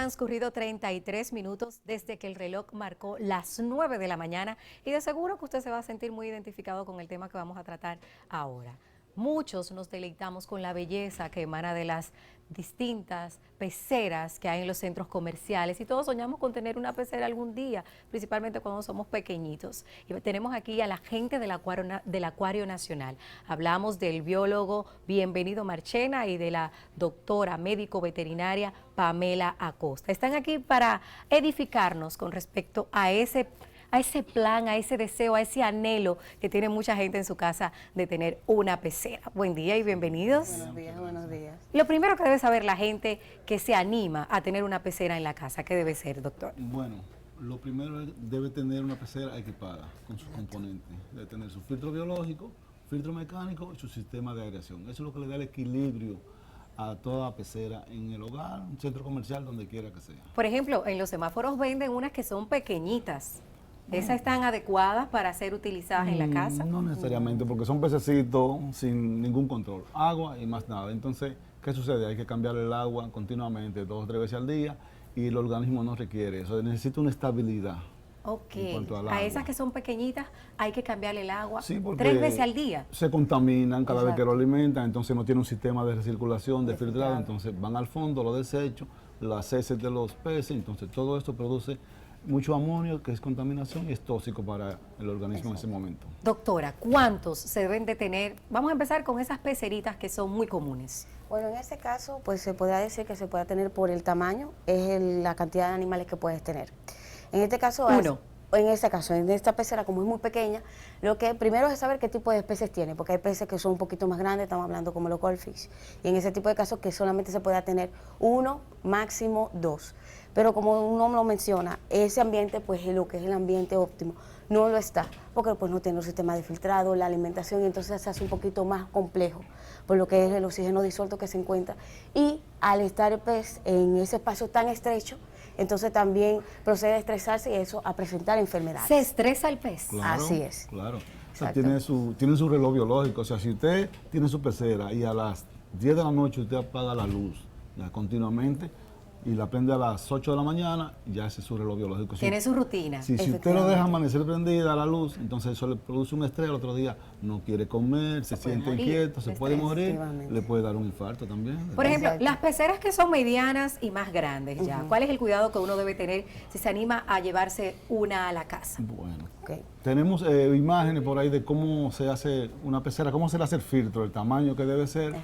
transcurrido 33 minutos desde que el reloj marcó las 9 de la mañana y de seguro que usted se va a sentir muy identificado con el tema que vamos a tratar ahora. Muchos nos deleitamos con la belleza que emana de las distintas peceras que hay en los centros comerciales y todos soñamos con tener una pecera algún día, principalmente cuando somos pequeñitos. Y tenemos aquí a la gente del Acuario Nacional. Hablamos del biólogo Bienvenido Marchena y de la doctora médico veterinaria Pamela Acosta. Están aquí para edificarnos con respecto a ese plan, a ese deseo, a ese anhelo que tiene mucha gente en su casa de tener una pecera. Buen día y bienvenidos. Buenos días, buenos días. Lo primero que debe saber la gente que se anima a tener una pecera en la casa, ¿qué debe ser, doctor? Bueno, lo primero es debe tener una pecera equipada con sus componentes. Debe tener su filtro biológico, filtro mecánico y su sistema de aireación. Eso es lo que le da el equilibrio a toda pecera en el hogar, un centro comercial, donde quiera que sea. Por ejemplo, en los semáforos venden unas que son pequeñitas. ¿Esas están adecuadas para ser utilizadas en la casa? No necesariamente, porque son pececitos sin ningún control. Agua y más nada. Entonces, ¿qué sucede? Hay que cambiar el agua continuamente, 2 o 3 veces al día, y el organismo no requiere eso. Necesita una estabilidad. Ok, En cuanto al a agua. esas que son pequeñitas hay que cambiarle el agua Sí, porque 3 veces al día. se contaminan cada vez que Exacto. lo alimentan, entonces no tiene un sistema de recirculación, de filtrado, entonces van al fondo, los desechos, las heces de los peces, entonces todo esto produce mucho amonio, que es contaminación y es tóxico para el organismo en ese momento. Doctora, ¿cuántos se deben de tener? Vamos a empezar con esas peceritas que son muy comunes. Bueno, en este caso, pues se podría decir que se puede tener por el tamaño, la cantidad de animales que puedes tener. En este caso, Uno. En esta pecera, como es muy pequeña, lo que primero es saber qué tipo de peces tiene, porque hay peces que son un poquito más grandes, estamos hablando como los goldfish, y en ese tipo de casos que solamente se puede tener 1, máximo 2. Pero como uno lo menciona, ese ambiente, pues lo que es el ambiente óptimo, no lo está, porque pues no tiene un sistema de filtrado, la alimentación, y entonces se hace un poquito más complejo, por lo que es el oxígeno disuelto que se encuentra. Y al estar el pez en ese espacio tan estrecho, entonces también procede a estresarse y eso a presentar enfermedades. ¿Se estresa el pez? Claro, Así es. Claro. O sea, Exacto. tiene su reloj biológico. O sea, si usted tiene su pecera y a las 10 de la noche usted apaga la luz ya continuamente y la prende a las 8 de la mañana, ya ese es su reloj biológico. Tiene su rutina. Si usted lo deja amanecer prendida a la luz, entonces eso le produce un estrés, el otro día no quiere comer, se siente morir inquieto, se de puede estrés. morir, Efectivamente. le puede dar un infarto también. Por ejemplo, Exacto. las peceras que son medianas y más grandes ya, ¿cuál es el cuidado que uno debe tener si se anima a llevarse una a la casa? Bueno. Ok. Tenemos imágenes por ahí de cómo se hace una pecera, cómo se le hace el filtro, el tamaño que debe ser.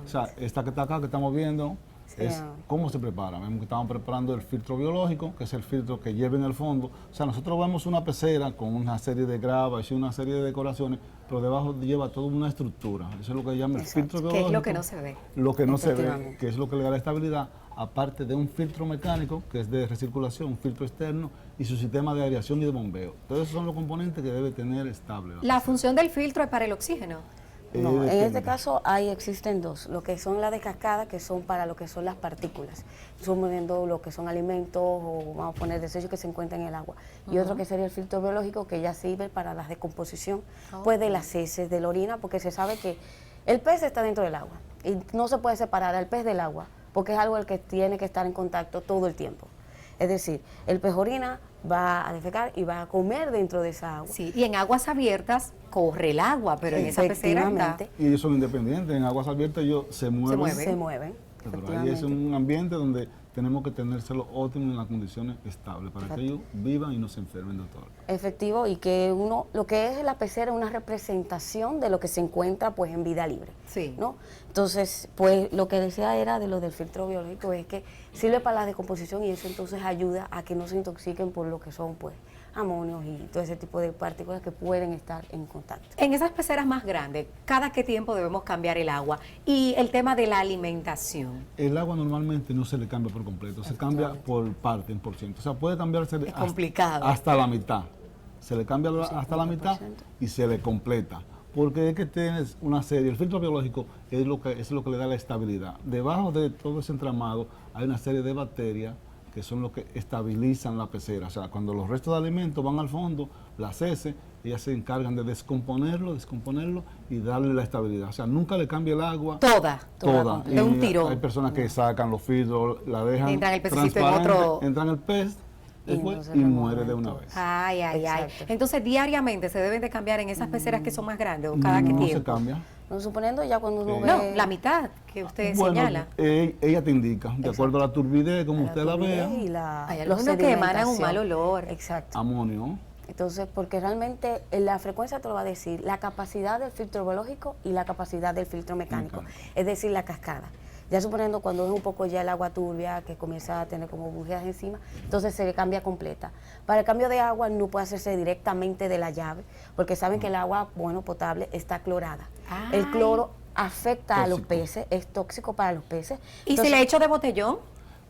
O sea, esta que está acá, que estamos viendo, es cómo se prepara. Vemos que estamos preparando el filtro biológico, que es el filtro que lleva en el fondo. O sea, nosotros vemos una pecera con una serie de gravas y una serie de decoraciones, pero debajo lleva toda una estructura. Eso es lo que llama el filtro ¿Qué biológico. es lo que no se ve? Lo que no se ve, Efectivamente. que es lo que le da la estabilidad, aparte de un filtro mecánico, que es de recirculación, un filtro externo, y su sistema de aireación y de bombeo. Todos esos son los componentes que debe tener estable. La función del filtro es para el oxígeno. No, en depende. este caso existen dos, lo que son las de cascada, que son para lo que son las partículas, sumiendo lo que son alimentos o vamos a poner desechos que se encuentran en el agua. Y otro que sería el filtro biológico, que ya sirve para la descomposición pues de las heces, de la orina, porque se sabe que el pez está dentro del agua y no se puede separar al pez del agua, porque es algo el que tiene que estar en contacto todo el tiempo. Es decir, el pez orina, va a defecar y va a comer dentro de esa agua. Sí, y en aguas abiertas corre el agua, pero en esa pecera está. Efectivamente. Y ellos son independientes, en aguas abiertas ellos se mueven. mueven. Se mueven. Pero ahí efectivamente. es un ambiente donde tenemos que tenérselo óptimo en las condiciones estables para que ellos vivan y no se enfermen, doctor. Efectivo, y que uno, lo que es la pecera es una representación de lo que se encuentra pues en vida libre. Sí. ¿No? Entonces, pues lo que decía era de lo del filtro biológico, es que sirve para la descomposición y eso entonces ayuda a que no se intoxiquen por lo que son pues amonios y todo ese tipo de partículas que pueden estar en contacto. En esas peceras más grandes, ¿cada qué tiempo debemos cambiar el agua? Y el tema de la alimentación. El agua normalmente no se le cambia por completo, se cambia por parte, en por ciento. O sea, puede cambiarse Es complicado. hasta la mitad. Se le cambia hasta la mitad 50%. y se le completa. Porque es que tienes una serie, el filtro biológico es lo que le da la estabilidad. Debajo de todo ese entramado hay una serie de bacterias que son los que estabilizan la pecera. O sea, cuando los restos de alimentos van al fondo, las heces, ellas se encargan de descomponerlo y darle la estabilidad. O sea, nunca le cambia el agua. Toda. Y De un tirón. hay personas que sacan los filtros, la dejan Entran el pececito en transparente, otro. entran el pez después y muere de una vez. Ay. Exacto. Entonces, diariamente se deben de cambiar en esas peceras que son más grandes o cada qué No se tiempo. cambia. No, suponiendo ya cuando uno No, ve la mitad que usted Bueno, señala. ella te indica, de acuerdo a la turbidez, como la usted la vea, turbidez y la Hay la algunos que emanan un mal sedimentación. olor. Exacto. amonio. Entonces, porque realmente la frecuencia te lo va a decir, la capacidad del filtro biológico y la capacidad del filtro mecánico, es decir, la cascada. Ya suponiendo cuando es un poco ya el agua turbia, que comienza a tener como bujías encima, entonces se cambia completa. Para el cambio de agua no puede hacerse directamente de la llave, porque saben que el agua, bueno, potable está clorada. El cloro afecta a los Tóxico. peces, es tóxico para los peces. ¿Y si Entonces, le echo de botellón?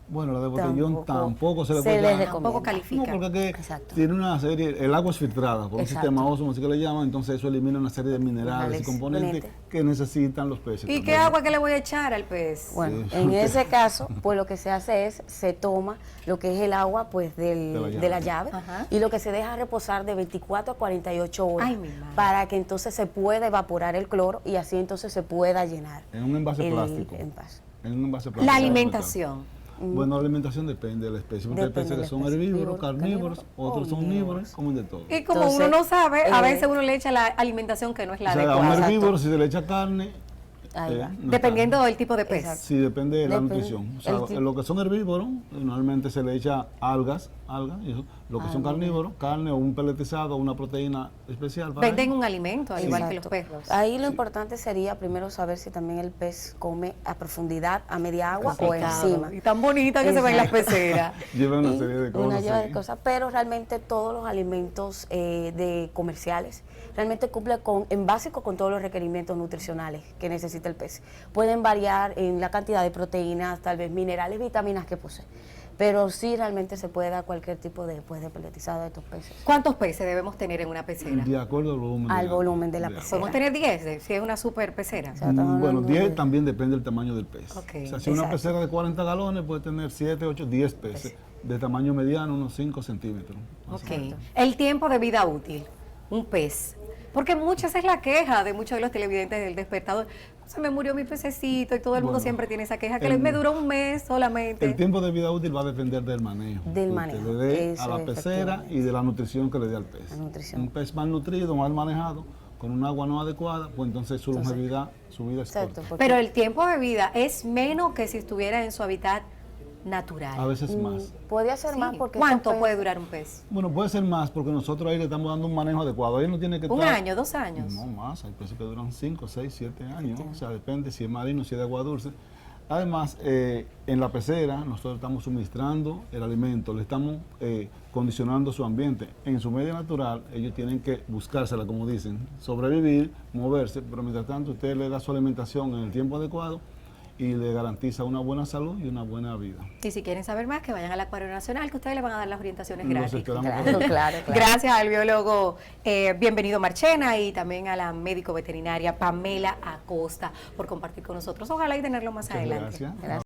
Bueno, la de botellón tampoco se le se puede les dar. recomienda. Tampoco califica. No, porque es que Exacto. tiene una serie, el agua es filtrada por un Exacto. sistema ósmoso, así que le llaman, entonces eso elimina una serie de minerales y componentes que necesitan los peces. ¿Y qué también. agua que le voy a echar al pez? Bueno, Sí. en ese caso, pues lo que se hace es, se toma lo que es el agua pues de la llave Ajá. y lo que se deja reposar de 24 a 48 horas Ay, mi madre. para que entonces se pueda evaporar el cloro y así entonces se pueda llenar. En un envase el plástico. envase. En un envase plástico. La alimentación. Bueno, la alimentación depende de la especie, porque hay Depende peces de que la son especie. herbívoros, Carnívoros, carnívoros, otros son omnívoros, comen de todo. Y como Entonces, uno no sabe, a eh, veces uno le echa la alimentación que no es la O sea, a un adecuada. herbívoro si se le echa carne, Ahí va. no es Dependiendo carne. del tipo de pez. Exacto. Sí, depende de la Depende. nutrición. O sea, El tipo- lo que son herbívoros, normalmente se le echa algas, y eso. Lo que son carnívoros, carne o un peletizado, una proteína especial. para Venden ellos. un alimento, al igual que los Exacto. perros. Ahí lo importante sería primero saber si también el pez come a profundidad, a media agua o Complicado. encima. Y tan bonita que se ven las Exacto. peceras. Lleva una Y serie de cosas. una llave de sí. cosas, pero realmente todos los alimentos de comerciales realmente cumplen en básico con todos los requerimientos nutricionales que necesita el pez. Pueden variar en la cantidad de proteínas, tal vez minerales, vitaminas que posee, pero sí realmente se puede dar cualquier tipo de peletizado de estos peces. ¿Cuántos peces debemos tener en una pecera? De acuerdo al volumen. Al volumen de la agua. pecera. Podemos tener 10, si es una super pecera. sea, estamos Bueno, hablando 10 de- también depende del tamaño del pez. Ok. O sea, si una Exacto. pecera de 40 galones puede tener 7, 8, 10 peces. De tamaño mediano, unos 5 centímetros. Ok. El tiempo de vida útil, un pez. Porque muchas es la queja de muchos de los televidentes del despertador. Se me murió mi pececito y todo el mundo Bueno, siempre tiene esa queja, que el- me duró un mes solamente. El tiempo de vida útil va a depender del manejo. Del que manejo, le dé eso a la pecera efectivamente. y de la nutrición que le dé al pez. La nutrición. Un pez mal nutrido, mal manejado, con un agua no adecuada, pues entonces su longevidad, su vida es Exacto, corta. porque Pero el tiempo de vida es menos que si estuviera en su hábitat natural. A veces más. podría ser Sí. más porque ¿Cuánto estos puede peces- durar un pez? Bueno, puede ser más porque nosotros ahí le estamos dando un manejo adecuado. Ahí no tiene que ¿Un estar... año, 2 años? No más, hay peces que duran 5, 6, 7 años. O sea, depende si es marino, si es de agua dulce. Además, en la pecera nosotros estamos suministrando el alimento, le estamos condicionando su ambiente. En su medio natural, ellos tienen que buscársela, como dicen, sobrevivir, moverse, pero mientras tanto usted le da su alimentación en el tiempo adecuado y le garantiza una buena salud y una buena vida. Y si quieren saber más, que vayan al Acuario Nacional, que ustedes le van a dar las orientaciones Los gratis. esperamos. Claro, claro, claro. Gracias al biólogo bienvenido Marchena y también a la médico veterinaria Pamela Acosta por compartir con nosotros. Ojalá y tenerlo más Muchas adelante. gracias. Gracias.